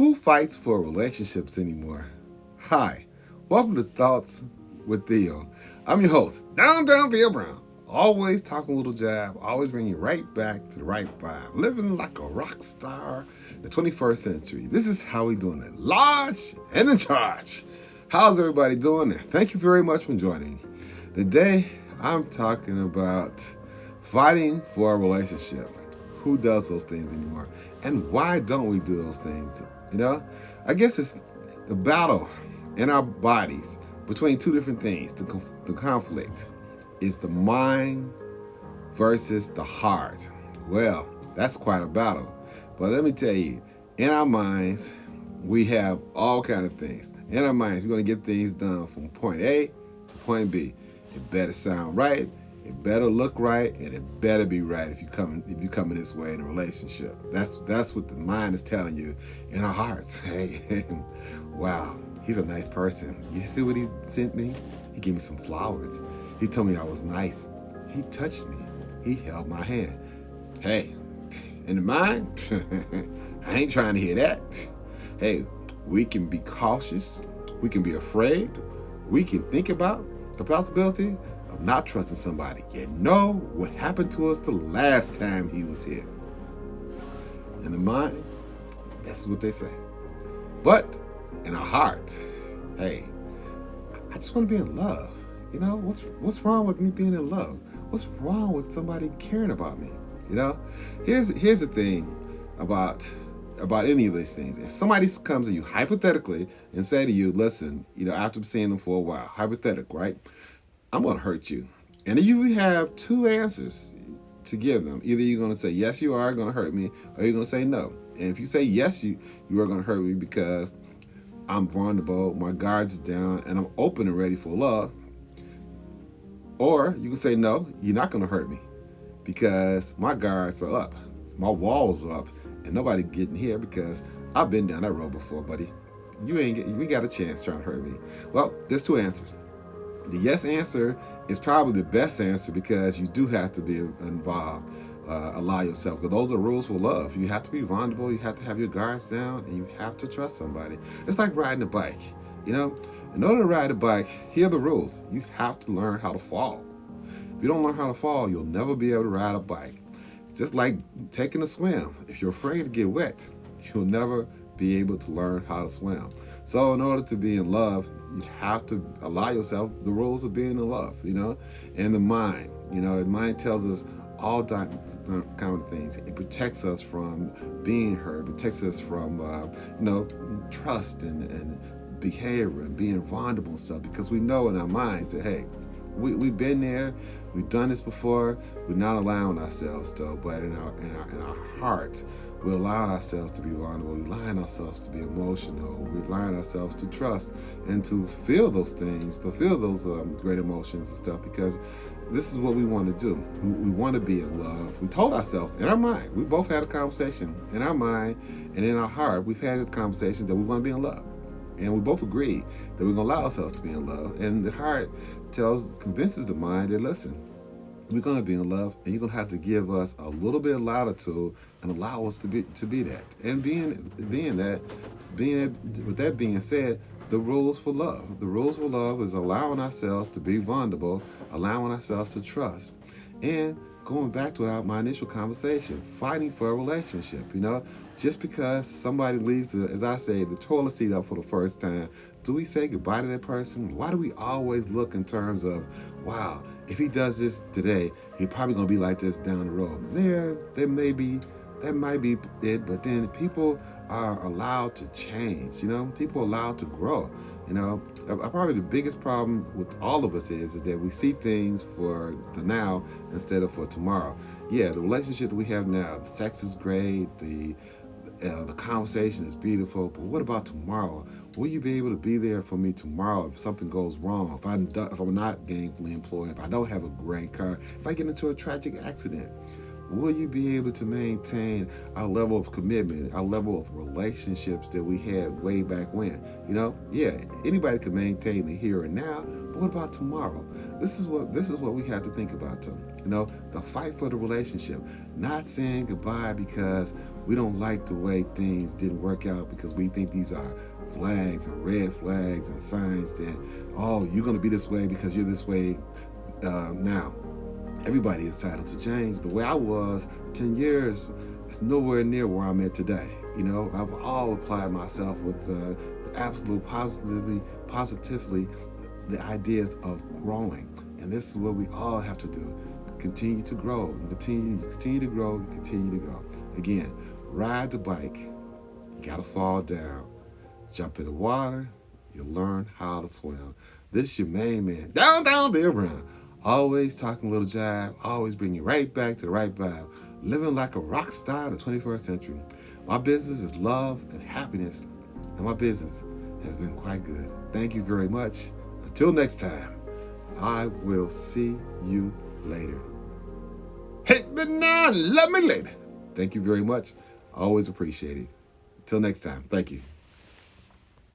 Who fights for relationships anymore? Hi, welcome to Thoughts with Theo. I'm your host, Downtown Theo Brown. Always talking a little jab, always bringing you right back to the right vibe. Living like a rock star in the 21st century. This is how we doing it. Large and in charge. How's everybody doing? Thank you very much for joining. Today, I'm talking about fighting for a relationship. Who does those things anymore? And why don't we do those things? I guess it's the battle in our bodies between two different things. The conflict is the mind versus the heart. Well, that's quite a battle. But let me tell you, in our minds, we have all kind of things. In our minds, we're going to get things done from point A to point B. It better sound right. It better look right, and it better be right if you coming this way in a relationship. That's what the mind is telling you. In our hearts, hey, wow, he's a nice person. You see what he sent me? He gave me some flowers. He told me I was nice. He touched me. He held my hand. Hey, in the mind, I ain't trying to hear that. Hey, we can be cautious. We can be afraid. We can think about the possibility of not trusting somebody. You know what happened to us the last time he was here. In the mind, that's what they say. But in our heart, hey, I just want to be in love. What's wrong with me being in love? What's wrong with somebody caring about me? Here's the thing about any of these things. If somebody comes to you hypothetically and say to you, listen, after seeing them for a while, hypothetical, right? I'm going to hurt you. And you have two answers to give them. Either you're going to say, yes, you are going to hurt me, or you're going to say no. And if you say, yes, you are going to hurt me because I'm vulnerable, my guard's down, and I'm open and ready for love. Or you can say, no, you're not going to hurt me because my guards are up. My walls are up, and nobody getting here because I've been down that road before, buddy. We got a chance trying to hurt me. Well, there's two answers. The yes answer is probably the best answer because you do have to be involved. Allow yourself, because those are rules for love. You have to be vulnerable, you have to have your guards down, and you have to trust somebody. It's like riding a bike. In order to ride a bike, here are the rules. You have to learn how to fall. If you don't learn how to fall, you'll never be able to ride a bike. Just like taking a swim. If you're afraid to get wet, you'll never be able to learn how to swim. So in order to be in love, you have to allow yourself the rules of being in love, and the mind. The mind tells us all kind of things. It protects us from being hurt. It protects us from, trust and behavior and being vulnerable and stuff, because we know in our minds that, hey, we've been there, we've done this before. We're not allowing ourselves though, but in our heart, we're allowing ourselves to be vulnerable. We're allowing ourselves to be emotional. We're allowing ourselves to trust and to feel those things, to feel those great emotions and stuff, because this is what we want to do. We want to be in love. We told ourselves in our mind, we both had a conversation in our mind and in our heart. We've had a conversation that we want to be in love. And we both agree that we're going to allow ourselves to be in love. And the heart convinces the mind that, listen, we're going to be in love, and you're going to have to give us a little bit of latitude and allow us to be that. And with that being said, the rules for love. The rules for love is allowing ourselves to be vulnerable, allowing ourselves to trust, and going back to my initial conversation, fighting for a relationship. Just because somebody leaves, as I say, the toilet seat up for the first time, do we say goodbye to that person? Why do we always look in terms of, wow, if he does this today, he's probably going to be like this down the road? That might be it, but then people are allowed to change. People are allowed to grow. Probably the biggest problem with all of us is that we see things for the now instead of for tomorrow. Yeah, the relationship that we have now, the sex is great, the conversation is beautiful, but what about tomorrow? Will you be able to be there for me tomorrow if something goes wrong? If I'm not gainfully employed, if I don't have a great car, if I get into a tragic accident? Will you be able to maintain our level of commitment, our level of relationships that we had way back when? Yeah, anybody can maintain the here and now, but what about tomorrow? This is what we have to think about too. The fight for the relationship, not saying goodbye because we don't like the way things didn't work out, because we think these are flags and red flags and signs that, oh, you're going to be this way because you're this way now. Everybody is entitled to change. The way I was 10 years is nowhere near where I'm at today. I've all applied myself with the absolute positively, the ideas of growing. And this is what we all have to do. Continue to grow, continue to grow, continue to go. Again, ride the bike, you gotta fall down. Jump in the water, you learn how to swim. This is your main man, down there, Brown. Always talking little jive, always bring you right back to the right vibe. Living like a rock star in the 21st century. My business is love and happiness, and my business has been quite good. Thank you very much. Until next time, I will see you later. Hate me now, love me later. Thank you very much. Always appreciate it. Until next time, thank you.